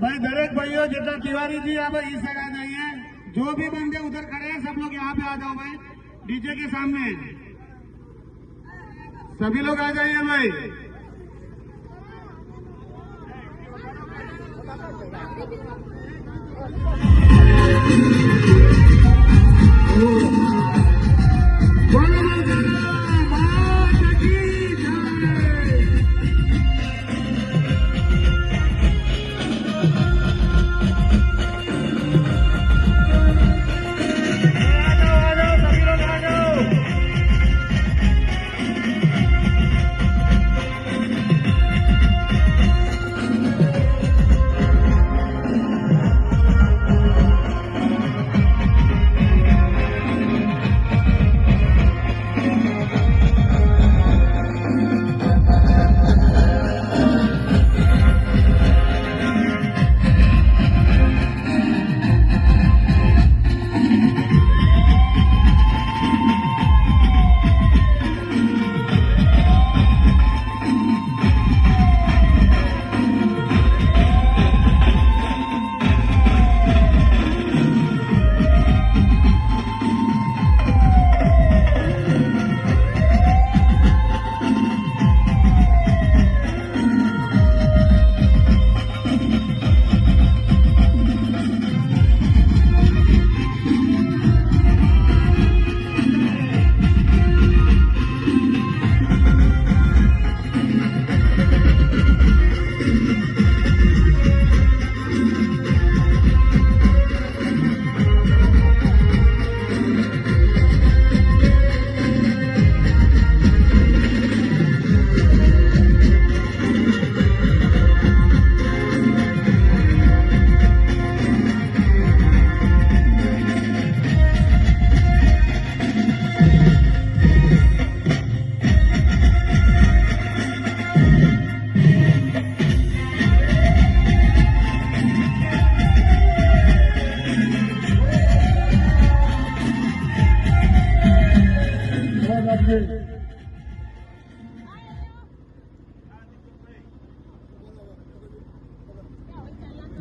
भाई दरेक भाइयों जितना तिवारी जी आप इस साइड आ जाइए, जो भी बंदे उधर खड़े हैं सब लोग यहाँ पे आ जाओ भाई, डीजे के सामने सभी लोग आ जाइए भाई।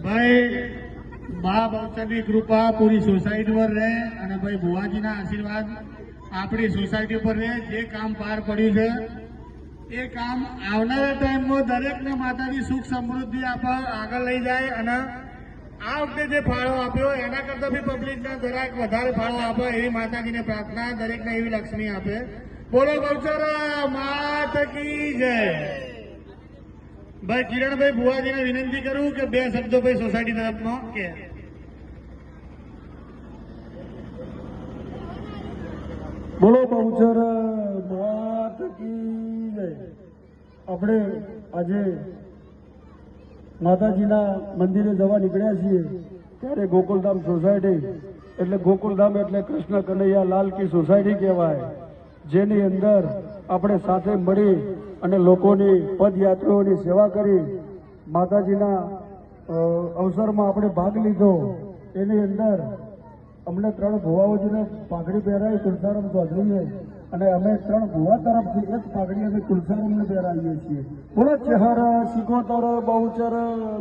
भाई મા બહુચરની કૃપા પૂરી સોસાયટી પર રહે અને ભાઈ ભુવાજીના આશીર્વાદ આપણી સોસાયટી પર રહે। જે કામ પાર પડ્યું છે એ કામ આવનારા ટાઈમમાં દરેકને માતાજી સુખ સમૃદ્ધિ આગળ લઈ જાય અને આ વખતે જે ફાળો આપ્યો એના કરતા બી પબ્લિકને જરાક વધારે ફાળો આપે એવી માતાજીને પ્રાર્થના, દરેકને એવી લક્ષ્મી આપે। બોલો બહુચર માત કી જય। भाई किरण भाई बुआजी ने विनंती करूं कि बे शब्दों भाई सोसायटी तरफ में के बोलो बहुचर मात की जय। अपने आज माताजीना मंदिरे जवा निकळ्या छीए त्यारे गोकुलधाम सोसायटी એટલે ગોકુલધામ એટલે કૃષ્ણ કનૈયા લાલ કી સોસાયટી કહેવાય, જેની અંદર આપણે સાથે મળી અને લોકોની પદયાત્રીઓની સેવા કરી માતાજીના અવસરમાં આપણે ભાગ લીધો। એની અંદર અમને 3 ભુવાઓજીને પાઘડી પહેરાવી તુલસારામ ચૌધરીએ અને અમે 3 ભુવા તરફથી એક પાઘડી અમે તુલસારામને પહેરાવીએ છીએ। બોલો ચહર સિકોતર બહુચર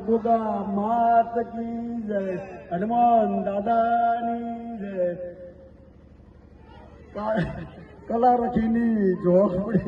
ગોગા માત की जय, हनुमान दादानी जय। कला रखीनी झोपड़ी